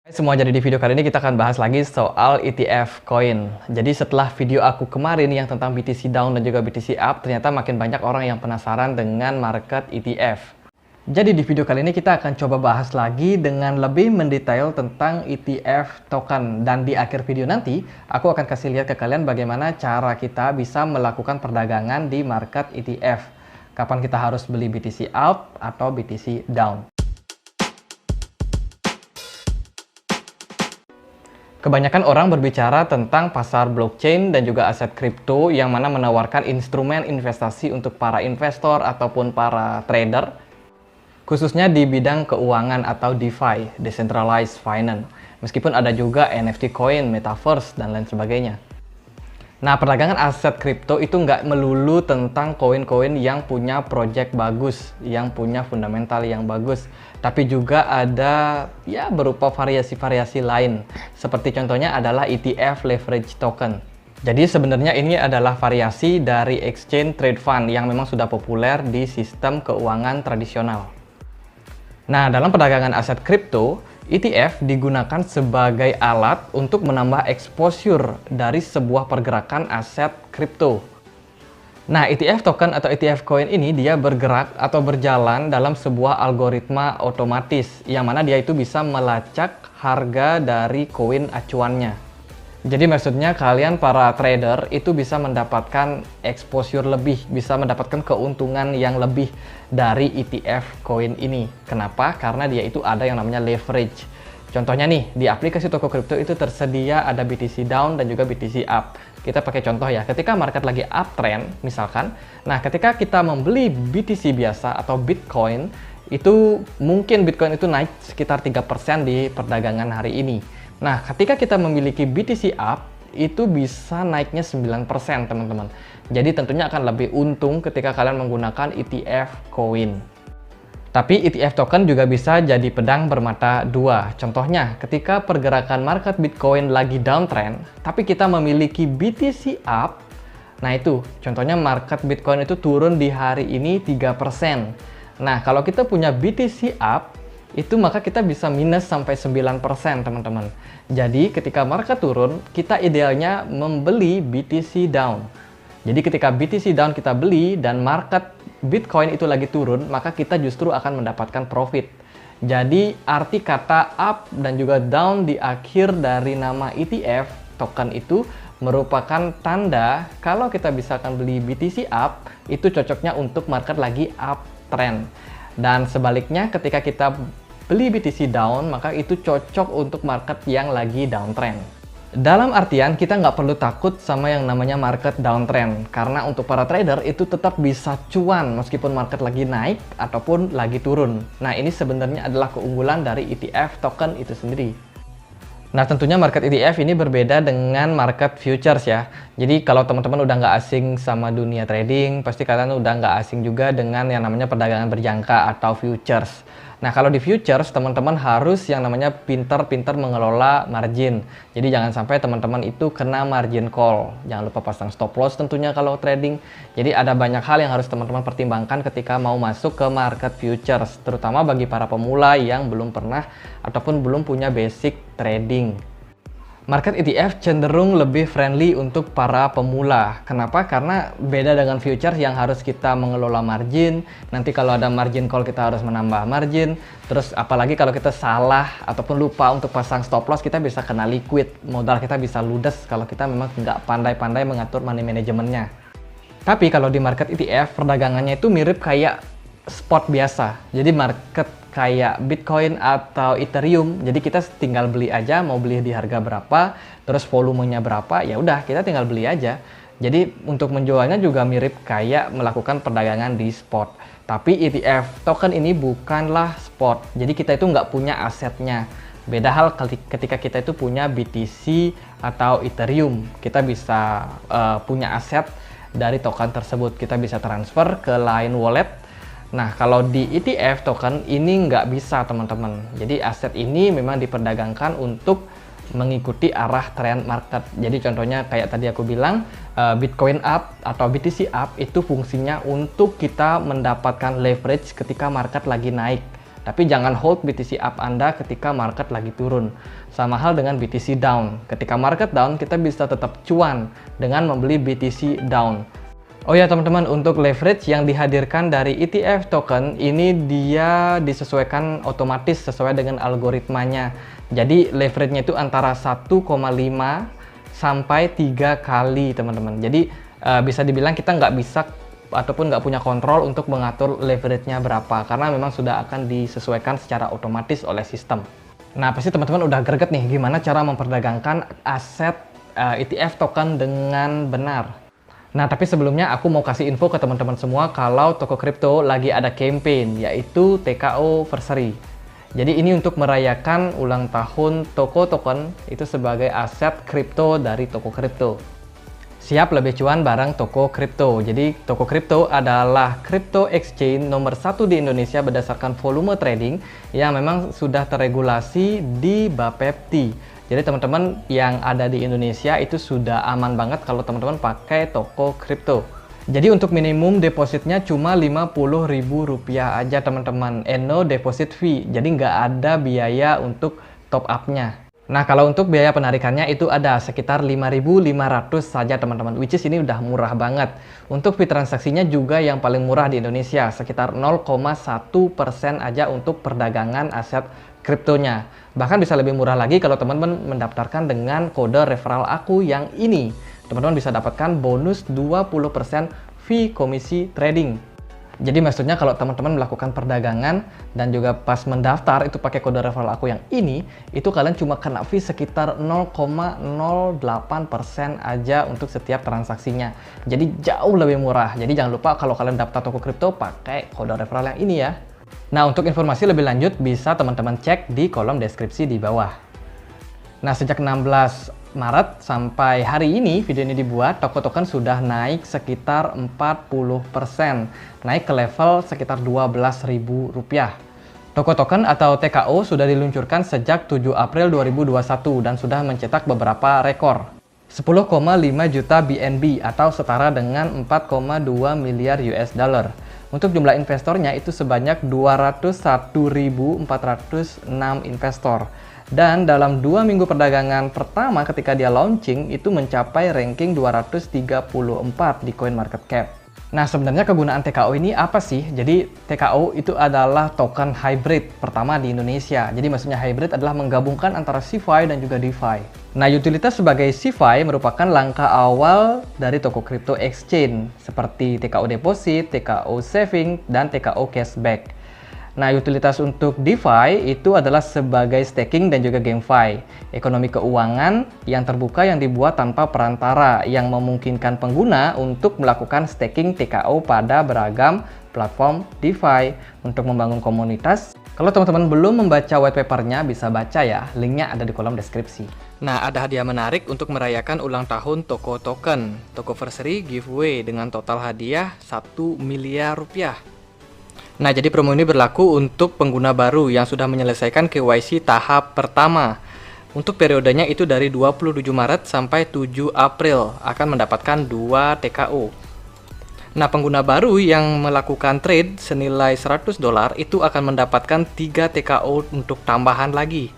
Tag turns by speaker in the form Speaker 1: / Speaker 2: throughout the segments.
Speaker 1: Hai semua, jadi di video kali ini kita akan bahas lagi soal ETF coin. Jadi setelah video aku kemarin yang tentang BTC down dan juga BTC up, ternyata makin banyak orang yang penasaran dengan market ETF. Jadi di video kali ini kita akan coba bahas lagi dengan lebih mendetail tentang ETF token. Dan di akhir video nanti, aku akan kasih lihat ke kalian bagaimana cara kita bisa melakukan perdagangan di market ETF. Kapan kita harus beli BTC up atau BTC down. Kebanyakan orang berbicara tentang pasar blockchain dan juga aset kripto yang mana menawarkan instrumen investasi untuk para investor ataupun para trader, khususnya di bidang keuangan atau DeFi, Decentralized Finance. Meskipun ada juga NFT coin, Metaverse, dan lain sebagainya. Nah, perdagangan aset kripto itu nggak melulu tentang koin-koin yang punya project bagus, yang punya fundamental yang bagus. Tapi juga ada ya berupa variasi-variasi lain. Seperti contohnya adalah ETF Leverage Token. Jadi sebenarnya ini adalah variasi dari Exchange Trade Fund yang memang sudah populer di sistem keuangan tradisional. Nah, dalam perdagangan aset kripto, ETF digunakan sebagai alat untuk menambah exposure dari sebuah pergerakan aset kripto. Nah, ETF token atau ETF coin ini dia bergerak atau berjalan dalam sebuah algoritma otomatis yang mana dia itu bisa melacak harga dari koin acuannya. Jadi maksudnya kalian para trader itu bisa mendapatkan exposure lebih, bisa mendapatkan keuntungan yang lebih dari ETF coin ini. Kenapa? Karena dia itu ada yang namanya leverage. Contohnya nih, di aplikasi toko kripto itu tersedia ada BTC down dan juga BTC up. Kita pakai contoh ya, ketika market lagi uptrend misalkan, nah ketika kita membeli BTC biasa atau Bitcoin, itu mungkin Bitcoin itu naik sekitar 3% di perdagangan hari ini. Nah, ketika kita memiliki BTC up, itu bisa naiknya 9% teman-teman. Jadi tentunya akan lebih untung ketika kalian menggunakan ETF coin. Tapi ETF token juga bisa jadi pedang bermata dua. Contohnya, ketika pergerakan market Bitcoin lagi downtrend, tapi kita memiliki BTC up, nah itu, contohnya market Bitcoin itu turun di hari ini 3%. Nah, kalau kita punya BTC up, itu maka kita bisa minus sampai 9% teman-teman. Jadi ketika market turun, kita idealnya membeli BTC down. Jadi ketika BTC down kita beli dan market Bitcoin itu lagi turun, maka kita justru akan mendapatkan profit. Jadi arti kata up dan juga down di akhir dari nama ETF token itu merupakan tanda kalau kita bisa akan beli BTC up, itu cocoknya untuk market lagi uptrend. Dan sebaliknya ketika kita beli BTC down, maka itu cocok untuk market yang lagi downtrend. Dalam artian kita nggak perlu takut sama yang namanya market downtrend, karena untuk para trader itu tetap bisa cuan meskipun market lagi naik ataupun lagi turun. Nah, ini sebenarnya adalah keunggulan dari ETF token itu sendiri. Nah, tentunya market ETF ini berbeda dengan market futures ya. Jadi kalau teman-teman udah nggak asing sama dunia trading, pasti kalian udah nggak asing juga dengan yang namanya perdagangan berjangka atau futures. Nah, kalau di futures, teman-teman harus yang namanya pintar-pintar mengelola margin. Jadi jangan sampai teman-teman itu kena margin call. Jangan lupa pasang stop loss tentunya kalau trading. Jadi ada banyak hal yang harus teman-teman pertimbangkan ketika mau masuk ke market futures. Terutama bagi para pemula yang belum pernah ataupun belum punya basic trading. Market ETF cenderung lebih friendly untuk para pemula. Kenapa? Karena beda dengan futures yang harus kita mengelola margin. Nanti kalau ada margin call kita harus menambah margin. Terus apalagi kalau kita salah ataupun lupa untuk pasang stop loss, kita bisa kena liquid. Modal kita bisa ludes kalau kita memang nggak pandai-pandai mengatur money manajemennya. Tapi kalau di market ETF, perdagangannya itu mirip kayak spot biasa. Jadi market kayak Bitcoin atau Ethereum, jadi kita tinggal beli aja, mau beli di harga berapa, terus volumenya berapa, ya udah kita tinggal beli aja. Jadi untuk menjualnya juga mirip kayak melakukan perdagangan di spot. Tapi ETF token ini bukanlah spot, jadi kita itu nggak punya asetnya. Beda hal ketika kita itu punya BTC atau Ethereum, kita bisa punya aset dari token tersebut, kita bisa transfer ke lain wallet. Nah, kalau di ETF token ini nggak bisa teman-teman. Jadi aset ini memang diperdagangkan untuk mengikuti arah tren market. Jadi contohnya kayak tadi aku bilang, Bitcoin up atau BTC up itu fungsinya untuk kita mendapatkan leverage ketika market lagi naik. Tapi jangan hold BTC up Anda ketika market lagi turun. Sama hal dengan BTC down. Ketika market down, kita bisa tetap cuan dengan membeli BTC down. Oh ya teman-teman, untuk leverage yang dihadirkan dari ETF token ini dia disesuaikan otomatis sesuai dengan algoritmanya. Jadi leverage-nya itu antara 1,5 sampai 3 kali teman-teman. Jadi bisa dibilang kita nggak bisa ataupun nggak punya kontrol untuk mengatur leverage-nya berapa, karena memang sudah akan disesuaikan secara otomatis oleh sistem. Nah pasti teman-teman udah greget nih gimana cara memperdagangkan aset ETF token dengan benar. Nah, tapi sebelumnya aku mau kasih info ke teman-teman semua kalau Toko Kripto lagi ada campaign, yaitu TKO-versary. Jadi ini untuk merayakan ulang tahun Toko Token itu sebagai aset kripto dari Toko Kripto. Siap lebih cuan bareng Toko Kripto. Jadi Toko Kripto adalah crypto exchange nomor 1 di Indonesia berdasarkan volume trading yang memang sudah terregulasi di Bapepti. Jadi teman-teman yang ada di Indonesia itu sudah aman banget kalau teman-teman pakai Toko Kripto. Jadi untuk minimum depositnya cuma Rp50.000 aja teman-teman, and no deposit fee. Jadi nggak ada biaya untuk top up-nya. Nah kalau untuk biaya penarikannya itu ada sekitar 5.500 saja teman-teman, which is ini udah murah banget. Untuk fee transaksinya juga yang paling murah di Indonesia, sekitar 0,1% aja untuk perdagangan aset kriptonya. Bahkan bisa lebih murah lagi kalau teman-teman mendaftarkan dengan kode referral aku yang ini. Teman-teman bisa dapatkan bonus 20% fee komisi trading. Jadi maksudnya kalau teman-teman melakukan perdagangan dan juga pas mendaftar itu pakai kode referral aku yang ini, itu kalian cuma kena fee sekitar 0,08% aja untuk setiap transaksinya. Jadi jauh lebih murah. Jadi jangan lupa kalau kalian daftar Toko Kripto pakai kode referral yang ini ya. Nah, untuk informasi lebih lanjut bisa teman-teman cek di kolom deskripsi di bawah. Nah, sejak 16 Maret sampai hari ini video ini dibuat, Toko Token sudah naik sekitar 40%, naik ke level sekitar Rp12.000. Toko Token atau TKO sudah diluncurkan sejak 7 April 2021 dan sudah mencetak beberapa rekor. 10,5 juta BNB atau setara dengan 4,2 miliar US dollar. Untuk jumlah investornya itu sebanyak 201.406 investor. Dan dalam 2 minggu perdagangan pertama ketika dia launching itu mencapai ranking 234 di CoinMarketCap. Nah sebenarnya kegunaan TKO ini apa sih? Jadi TKO itu adalah token hybrid pertama di Indonesia. Jadi maksudnya hybrid adalah menggabungkan antara CeFi dan juga DeFi. Nah utilitas sebagai CeFi merupakan langkah awal dari Toko Kripto Exchange seperti TKO Deposit, TKO Saving, dan TKO Cashback. Nah, utilitas untuk DeFi itu adalah sebagai staking dan juga GameFi, ekonomi keuangan yang terbuka yang dibuat tanpa perantara yang memungkinkan pengguna untuk melakukan staking TKO pada beragam platform DeFi untuk membangun komunitas. Kalau teman-teman belum membaca white papernya bisa baca ya, linknya ada di kolom deskripsi. Nah, ada hadiah menarik untuk merayakan ulang tahun Toko Token, Tokoversary giveaway dengan total hadiah Rp1 miliar. Nah, jadi promo ini berlaku untuk pengguna baru yang sudah menyelesaikan KYC tahap pertama. Untuk periodenya itu dari 27 Maret sampai 7 April akan mendapatkan 2 TKO. Nah, pengguna baru yang melakukan trade senilai $100 itu akan mendapatkan 3 TKO untuk tambahan lagi.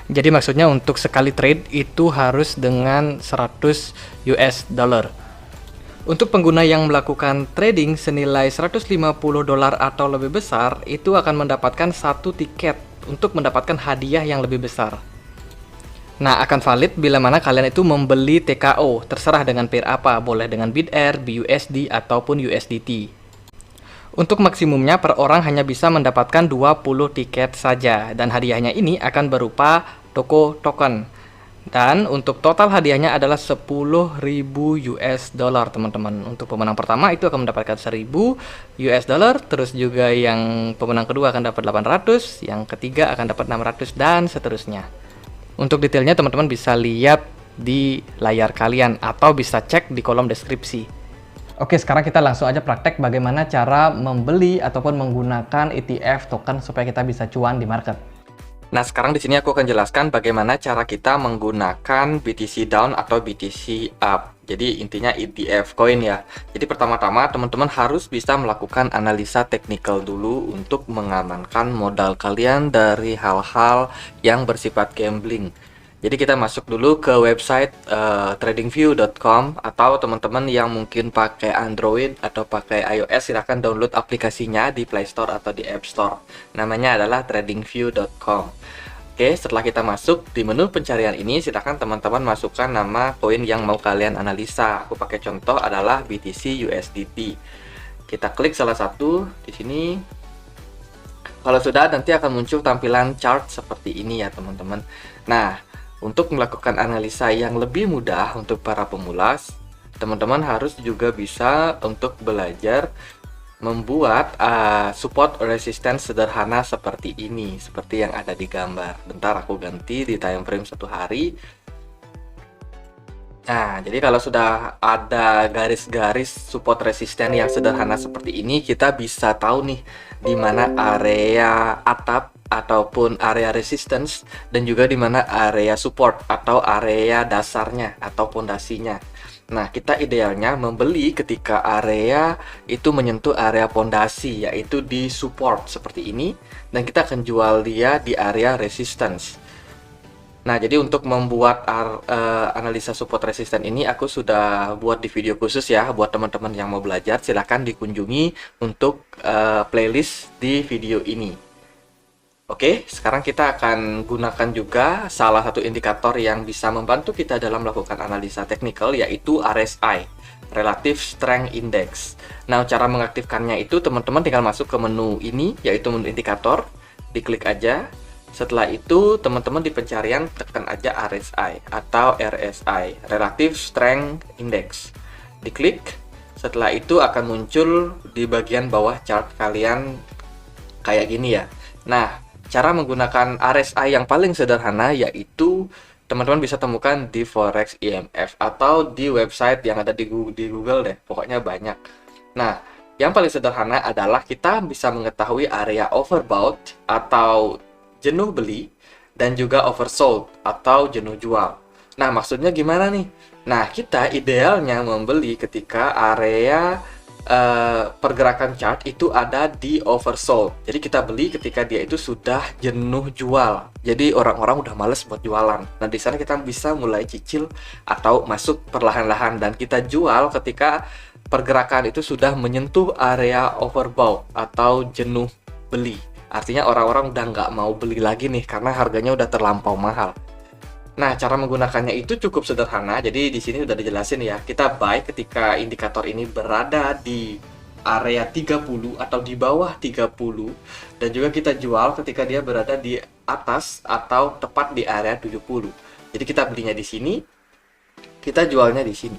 Speaker 1: Jadi maksudnya untuk sekali trade itu harus dengan $100 US. Untuk pengguna yang melakukan trading senilai $150 atau lebih besar, itu akan mendapatkan 1 tiket untuk mendapatkan hadiah yang lebih besar. Nah, akan valid bila mana kalian itu membeli TKO, terserah dengan pair apa, boleh dengan BitAir, BUSD, ataupun USDT. Untuk maksimumnya per orang hanya bisa mendapatkan 20 tiket saja, dan hadiahnya ini akan berupa Toko Token. Dan untuk total hadiahnya adalah $10.000 teman-teman. Untuk pemenang pertama itu akan mendapatkan $1.000, terus juga yang pemenang kedua akan dapat 800, yang ketiga akan dapat 600 dan seterusnya. Untuk detailnya teman-teman bisa lihat di layar kalian atau bisa cek di kolom deskripsi. Oke, sekarang kita langsung aja praktek bagaimana cara membeli ataupun menggunakan ETF token supaya kita bisa cuan di market. Nah, sekarang di sini aku akan jelaskan bagaimana cara kita menggunakan BTC Down atau BTC Up. Jadi intinya ETF coin ya. Jadi pertama-tama teman-teman harus bisa melakukan analisa teknikal dulu untuk mengamankan modal kalian dari hal-hal yang bersifat gambling. Jadi kita masuk dulu ke website tradingview.com, atau teman-teman yang mungkin pakai Android atau pakai iOS silahkan download aplikasinya di Play Store atau di App Store. Namanya adalah tradingview.com. Oke, setelah kita masuk di menu pencarian ini, silahkan teman-teman masukkan nama koin yang mau kalian analisa. Aku pakai contoh adalah BTC USDT. Kita klik salah satu di sini. Kalau sudah, nanti akan muncul tampilan chart seperti ini ya teman-teman. Nah, untuk melakukan analisa yang lebih mudah untuk para pemula, teman-teman harus juga bisa untuk belajar membuat support resistance sederhana seperti ini, seperti yang ada di gambar. Bentar, aku ganti di time frame 1 hari. Nah, jadi kalau sudah ada garis-garis support resistance yang sederhana seperti ini, kita bisa tahu nih di mana area atap ataupun area resistance, dan juga di mana area support atau area dasarnya atau pondasinya. Nah, kita idealnya membeli ketika area itu menyentuh area pondasi, yaitu di support seperti ini, dan kita akan jual dia di area resistance. Nah, jadi untuk membuat analisa support resistance ini aku sudah buat di video khusus ya buat teman-teman yang mau belajar. Silahkan dikunjungi untuk playlist di video ini. Oke, sekarang kita akan gunakan juga salah satu indikator yang bisa membantu kita dalam melakukan analisa teknikal, yaitu RSI, Relative Strength Index. Nah, cara mengaktifkannya itu teman-teman tinggal masuk ke menu ini, yaitu menu indikator, diklik aja. Setelah itu teman-teman di pencarian tekan aja RSI atau RSI, Relative Strength Index. Diklik, setelah itu akan muncul di bagian bawah chart kalian kayak gini ya. Nah, cara menggunakan RSI yang paling sederhana yaitu teman-teman bisa temukan di Forex IMF atau di website yang ada di Google deh, pokoknya banyak. Nah, yang paling sederhana adalah kita bisa mengetahui area overbought atau jenuh beli dan juga oversold atau jenuh jual. Nah, maksudnya gimana nih? Nah, kita idealnya membeli ketika area pergerakan chart itu ada di oversold. Jadi kita beli ketika dia itu sudah jenuh jual. Jadi orang-orang udah males buat jualan. Nah, di sana kita bisa mulai cicil atau masuk perlahan-lahan, dan kita jual ketika pergerakan itu sudah menyentuh area overbought atau jenuh beli. Artinya orang-orang udah nggak mau beli lagi nih karena harganya udah terlampau mahal. Nah, cara menggunakannya itu cukup sederhana. Jadi di sini udah dijelasin ya. Kita buy ketika indikator ini berada di area 30 atau di bawah 30, dan juga kita jual ketika dia berada di atas atau tepat di area 70. Jadi kita belinya di sini, kita jualnya di sini.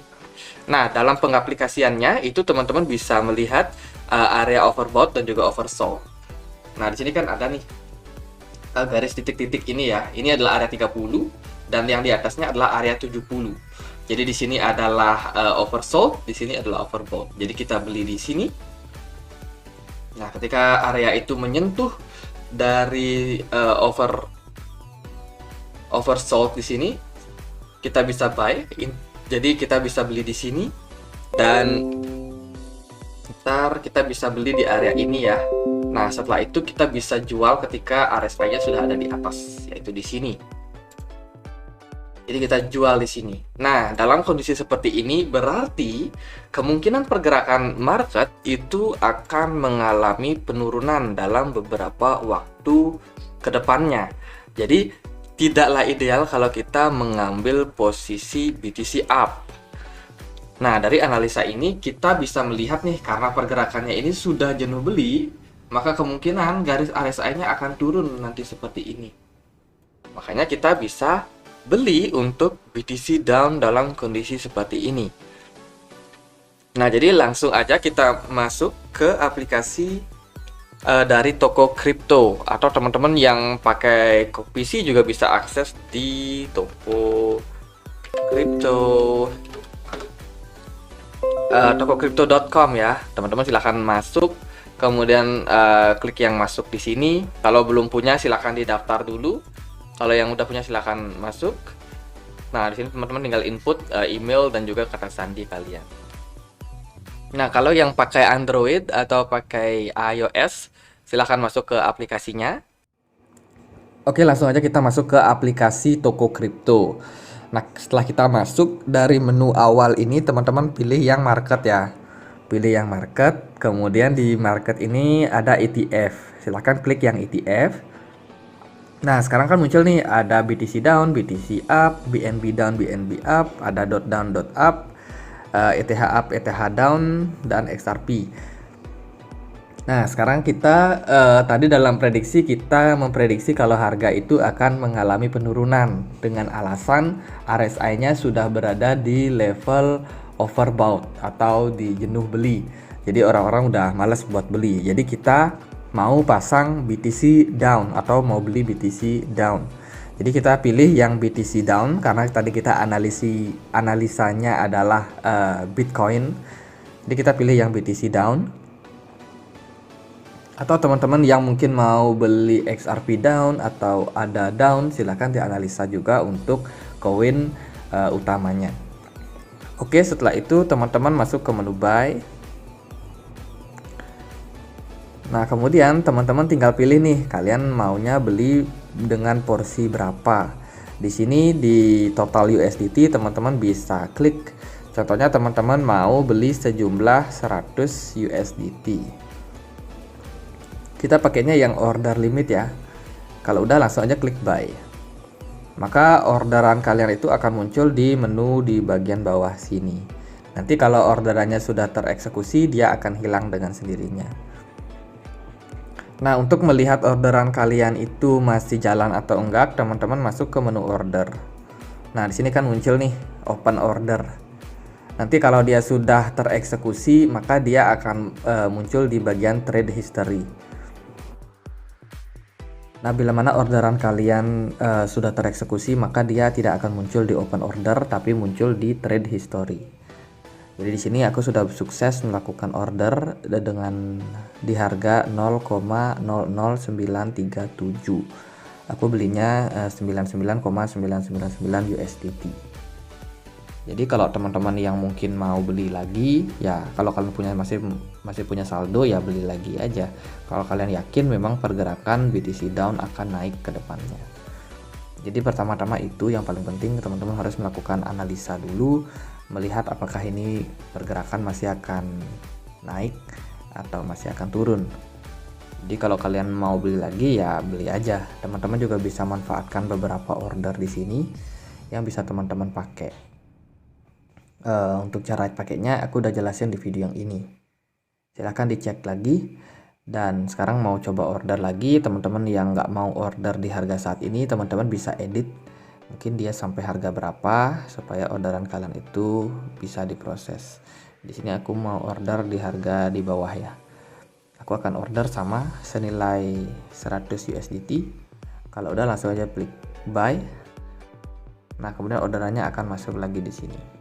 Speaker 1: Nah, dalam pengaplikasiannya itu teman-teman bisa melihat area overbought dan juga oversold. Nah, di sini kan ada nih garis titik-titik ini ya. Ini adalah area 30. Dan yang di atasnya adalah area 70. Jadi di sini adalah oversold, di sini adalah overbought. Jadi kita beli di sini. Nah, ketika area itu menyentuh dari oversold di sini, kita bisa buy. Jadi kita bisa beli di sini, dan ntar kita bisa beli di area ini ya. Nah, setelah itu kita bisa jual ketika RSI-nya sudah ada di atas, yaitu di sini. Jadi kita jual di sini. Nah, dalam kondisi seperti ini berarti kemungkinan pergerakan market itu akan mengalami penurunan dalam beberapa waktu ke depannya. Jadi tidaklah ideal kalau kita mengambil posisi BTC up. Nah, dari analisa ini kita bisa melihat nih, karena pergerakannya ini sudah jenuh beli, maka kemungkinan garis RSI-nya akan turun nanti seperti ini. Makanya kita bisa beli untuk BTC down dalam kondisi seperti ini. Nah, jadi langsung aja kita masuk ke aplikasi dari toko kripto, atau teman-teman yang pakai PC juga bisa akses di toko kripto, tokokripto.com ya. Teman-teman silahkan masuk, kemudian klik yang masuk di sini. Kalau belum punya silahkan didaftar dulu. Kalau yang udah punya silahkan masuk. Nah, di sini teman-teman tinggal input email dan juga kata sandi kalian. Nah, kalau yang pakai Android atau pakai iOS, silahkan masuk ke aplikasinya. Oke, langsung aja kita masuk ke aplikasi toko kripto. Nah, setelah kita masuk dari menu awal ini, teman-teman pilih yang market ya. Pilih yang market, kemudian di market ini ada ETF. Silahkan klik yang ETF. Nah, sekarang kan muncul nih, ada BTC down, BTC up, BNB down, BNB up, ada dot down, dot up, ETH up, ETH down, dan XRP. Nah, sekarang kita tadi dalam prediksi kita memprediksi kalau harga itu akan mengalami penurunan dengan alasan RSI-nya sudah berada di level overbought atau di jenuh beli. Jadi orang-orang udah malas buat beli. Jadi kita mau pasang BTC down atau mau beli BTC down. Jadi kita pilih yang BTC down karena tadi kita analisanya adalah Bitcoin. Jadi kita pilih yang BTC down. Atau teman-teman yang mungkin mau beli XRP down atau ADA down, silahkan dianalisa juga untuk koin utamanya. Oke, setelah itu teman-teman masuk ke menu buy. Nah, kemudian teman-teman tinggal pilih nih, kalian maunya beli dengan porsi berapa. Di sini di total USDT teman-teman bisa klik. Contohnya teman-teman mau beli sejumlah 100 USDT. Kita pakainya yang order limit ya. Kalau udah langsung aja klik buy. Maka orderan kalian itu akan muncul di menu di bagian bawah sini. Nanti kalau orderannya sudah tereksekusi, dia akan hilang dengan sendirinya. Nah, untuk melihat orderan kalian itu masih jalan atau enggak, teman-teman masuk ke menu order. Nah, di sini kan muncul nih open order. Nanti kalau dia sudah tereksekusi, maka dia akan muncul di bagian trade history. Nah, bila mana orderan kalian sudah tereksekusi, maka dia tidak akan muncul di open order, tapi muncul di trade history. Jadi di sini aku sudah sukses melakukan order dengan di harga 0,00937. Aku belinya 99,999 USDT. Jadi kalau teman-teman yang mungkin mau beli lagi, ya kalau kalian masih punya saldo ya beli lagi aja. Kalau kalian yakin memang pergerakan BTC down akan naik ke depannya. Jadi pertama-tama itu yang paling penting, teman-teman harus melakukan analisa dulu, melihat apakah ini pergerakan masih akan naik atau masih akan turun. Jadi kalau kalian mau beli lagi ya beli aja. Teman-teman juga bisa manfaatkan beberapa order di sini yang bisa teman-teman pakai. Untuk cara pakainya aku udah jelasin di video yang ini. Silahkan dicek lagi. Dan sekarang mau coba order lagi. Teman-teman yang nggak mau order di harga saat ini, teman-teman bisa edit. Mungkin dia sampai harga berapa supaya orderan kalian itu bisa diproses. Di sini aku mau order di harga di bawah ya. Aku akan order sama senilai 100 USDT. Kalau udah langsung aja klik buy. Nah, kemudian orderannya akan masuk lagi di sini.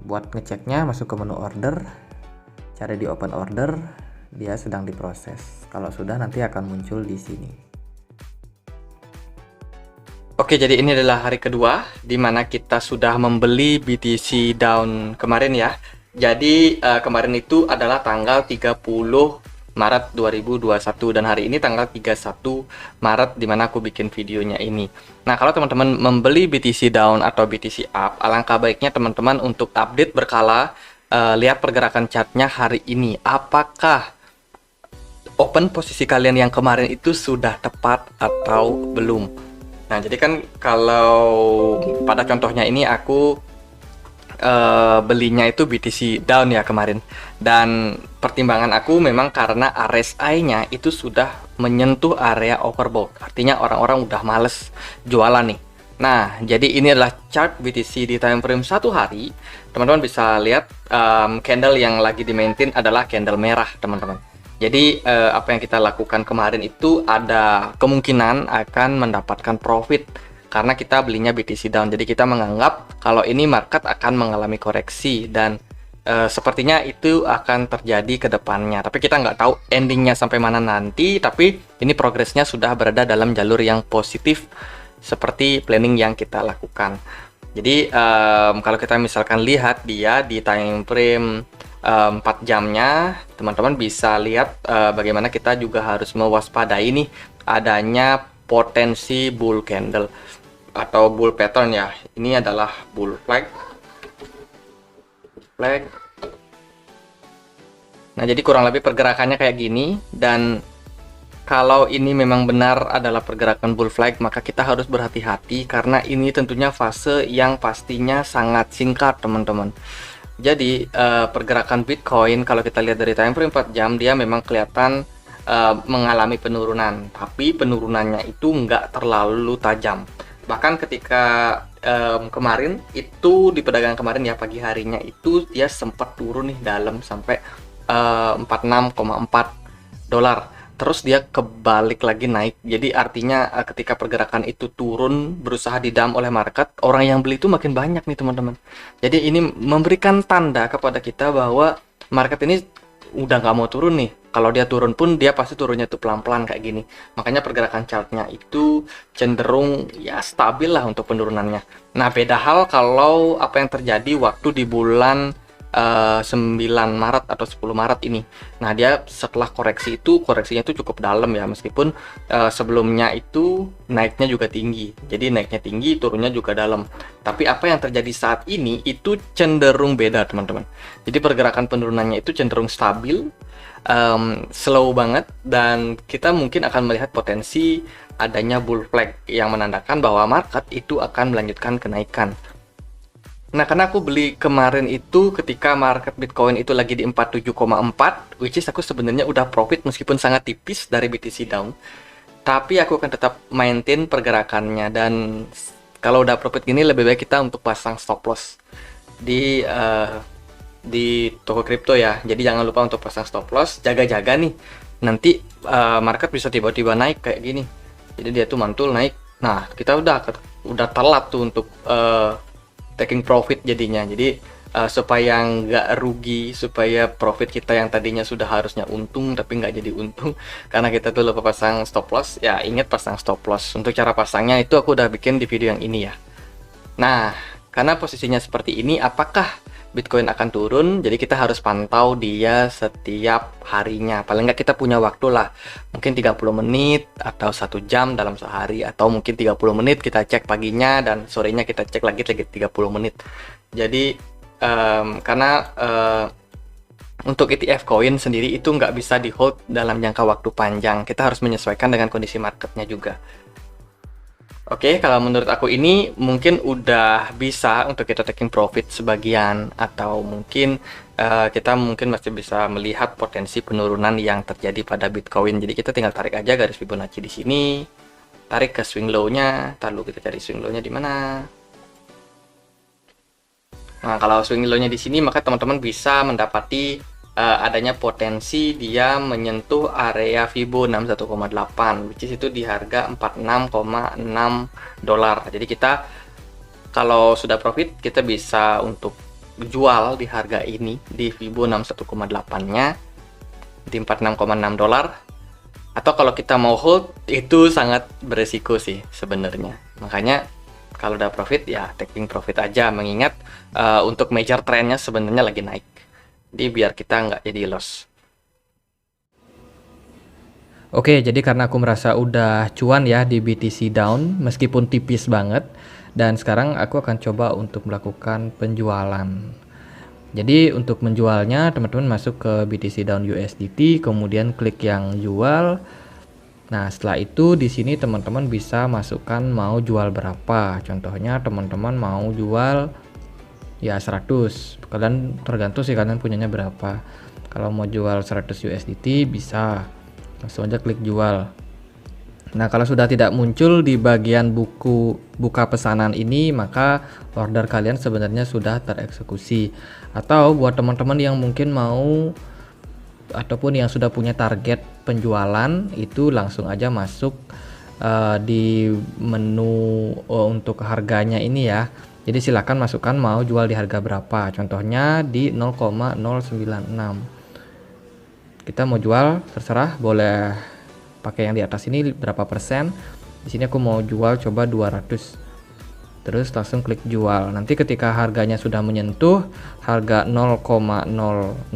Speaker 1: Buat ngeceknya masuk ke menu order, cari di open order, dia sedang diproses. Kalau sudah nanti akan muncul di sini. Oke, jadi ini adalah hari kedua di mana kita sudah membeli BTC down kemarin ya. Jadi kemarin itu adalah tanggal 30 Maret 2021 dan hari ini tanggal 31 Maret di mana aku bikin videonya ini. Nah, kalau teman-teman membeli BTC down atau BTC up, alangkah baiknya teman-teman untuk update berkala, lihat pergerakan chartnya hari ini. Apakah open posisi kalian yang kemarin itu sudah tepat atau belum? Nah, jadi kan kalau pada contohnya ini aku belinya itu BTC down ya kemarin, dan pertimbangan aku memang karena RSI-nya itu sudah menyentuh area overbought, artinya orang-orang udah males jualan nih. Nah, jadi ini adalah chart BTC di time frame 1 hari. Teman-teman bisa lihat candle yang lagi di maintain adalah candle merah, teman-teman. Jadi apa yang kita lakukan kemarin itu ada kemungkinan akan mendapatkan profit karena kita belinya BTC down. Jadi kita menganggap kalau ini market akan mengalami koreksi dan sepertinya itu akan terjadi ke depannya. Tapi kita nggak tahu endingnya sampai mana nanti. Tapi ini progresnya sudah berada dalam jalur yang positif seperti planning yang kita lakukan. Jadi kalau kita misalkan lihat dia di time frame 4 jamnya, teman-teman bisa lihat bagaimana kita juga harus mewaspadai nih adanya potensi bull candle atau bull pattern ya. Ini adalah bull flag. Nah, jadi kurang lebih pergerakannya kayak gini, dan kalau ini memang benar adalah pergerakan bull flag, maka kita harus berhati-hati karena ini tentunya fase yang pastinya sangat singkat, teman-teman. Jadi pergerakan Bitcoin kalau kita lihat dari time frame 4 jam, dia memang kelihatan mengalami penurunan, tapi penurunannya itu nggak terlalu tajam. Bahkan ketika kemarin itu di perdagangan kemarin ya, pagi harinya itu dia sempat turun nih dalam sampai 46,4 dolar. Terus dia kebalik lagi naik. Jadi artinya ketika pergerakan itu turun, berusaha didam oleh market, orang yang beli itu makin banyak nih teman-teman. Jadi ini memberikan tanda kepada kita bahwa market ini udah nggak mau turun nih. Kalau dia turun pun dia pasti turunnya tuh pelan-pelan kayak gini. Makanya pergerakan chartnya itu cenderung ya stabil lah untuk penurunannya. Nah, beda hal kalau apa yang terjadi waktu di bulan 9 Maret atau 10 Maret ini. Nah, dia setelah koreksi itu, koreksinya itu cukup dalam ya, meskipun sebelumnya itu naiknya juga tinggi. Jadi naiknya tinggi, turunnya juga dalam. Tapi apa yang terjadi saat ini itu cenderung beda, teman-teman. Jadi pergerakan penurunannya itu cenderung stabil, slow banget, dan kita mungkin akan melihat potensi adanya bull flag yang menandakan bahwa market itu akan melanjutkan kenaikan. Nah, karena aku beli kemarin itu ketika market Bitcoin itu lagi di 47,4, which is aku sebenarnya udah profit meskipun sangat tipis dari BTC down. Tapi aku akan tetap maintain pergerakannya, dan kalau udah profit gini lebih baik kita untuk pasang stop loss di toko kripto ya. Jadi jangan lupa untuk pasang stop loss, jaga-jaga nih. Nanti market bisa tiba-tiba naik kayak gini. Jadi dia tuh mantul naik. Nah, kita udah telat tuh untuk taking profit jadinya. Jadi supaya nggak rugi, supaya profit kita yang tadinya sudah harusnya untung tapi nggak jadi untung karena kita tuh lupa pasang stop loss, ya ingat pasang stop loss. Untuk cara pasangnya itu aku udah bikin di video yang ini ya. Nah, karena posisinya seperti ini, apakah Bitcoin akan turun? Jadi kita harus pantau dia setiap harinya. Paling nggak kita punya waktu lah, mungkin 30 menit atau 1 jam dalam sehari, atau mungkin 30 menit kita cek paginya dan sorenya kita cek lagi 30 menit. Jadi karena untuk ETF coin sendiri itu nggak bisa di hold dalam jangka waktu panjang. Kita harus menyesuaikan dengan kondisi marketnya juga. Oke, kalau menurut aku ini mungkin udah bisa untuk kita taking profit sebagian, atau mungkin kita mungkin masih bisa melihat potensi penurunan yang terjadi pada Bitcoin. Jadi kita tinggal tarik aja garis Fibonacci di sini, tarik ke swing low-nya, lalu kita cari swing low-nya di mana. Nah, kalau swing low-nya di sini, maka teman-teman bisa mendapati adanya potensi dia menyentuh area Fibo 61,8, which is itu di harga 46,6 dolar. Jadi kita kalau sudah profit, kita bisa untuk jual di harga ini di Fibo 61,8-nya di 46,6 dolar. Atau kalau kita mau hold, itu sangat beresiko sih sebenarnya. Makanya kalau udah profit ya taking profit aja, mengingat untuk major trendnya sebenarnya lagi naik. Jadi biar kita nggak jadi loss. Oke, jadi karena aku merasa udah cuan ya di BTC down, meskipun tipis banget, dan sekarang aku akan coba untuk melakukan penjualan. Jadi untuk menjualnya, teman-teman masuk ke BTC down USDT, kemudian klik yang jual. Nah, setelah itu di sini teman-teman bisa masukkan mau jual berapa. Contohnya teman-teman mau jual ya 100, kalian tergantung sih kalian punyanya berapa. Kalau mau jual 100 USDT bisa langsung aja klik jual. Nah, kalau sudah tidak muncul di bagian buku buka pesanan ini, maka order kalian sebenarnya sudah tereksekusi. Atau buat teman-teman yang mungkin mau ataupun yang sudah punya target penjualan, itu langsung aja masuk di menu untuk harganya ini ya. Jadi silakan masukkan mau jual di harga berapa. Contohnya di 0,096. Kita mau jual, terserah, boleh pakai yang di atas ini berapa persen. Di sini aku mau jual coba 200. terus langsung klik jual. Nanti ketika harganya sudah menyentuh harga 0,00696,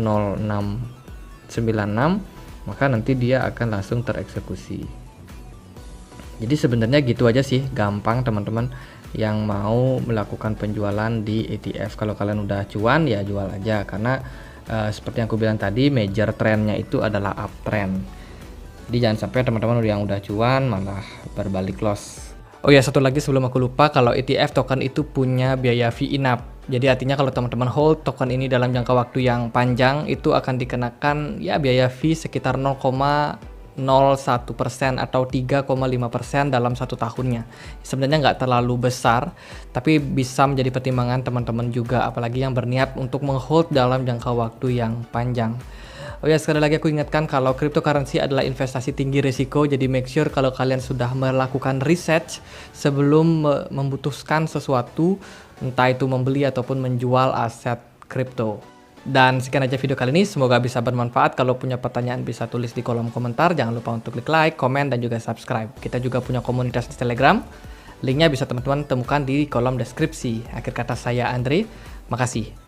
Speaker 1: maka nanti dia akan langsung tereksekusi. Jadi sebenarnya gitu aja sih, gampang teman-teman yang mau melakukan penjualan di ETF. Kalau kalian udah cuan ya jual aja, karena seperti yang aku bilang tadi, major trendnya itu adalah uptrend. Jadi jangan sampai teman-teman yang udah cuan malah berbalik loss. Oh ya, satu lagi sebelum aku lupa, kalau ETF token itu punya biaya fee in-app. Jadi artinya kalau teman-teman hold token ini dalam jangka waktu yang panjang, itu akan dikenakan ya biaya fee sekitar 0,01% atau 3,5% dalam 1 tahunnya. Sebenarnya nggak terlalu besar, tapi bisa menjadi pertimbangan teman-teman juga, apalagi yang berniat untuk menghold dalam jangka waktu yang panjang. Oh ya, sekali lagi aku ingatkan kalau cryptocurrency adalah investasi tinggi risiko, jadi make sure kalau kalian sudah melakukan research sebelum memutuskan sesuatu, entah itu membeli ataupun menjual aset kripto. Dan sekian aja video kali ini, semoga bisa bermanfaat. Kalau punya pertanyaan bisa tulis di kolom komentar, jangan lupa untuk klik like, komen, dan juga subscribe. Kita juga punya komunitas di Telegram, linknya bisa teman-teman temukan di kolom deskripsi. Akhir kata saya Andre, makasih.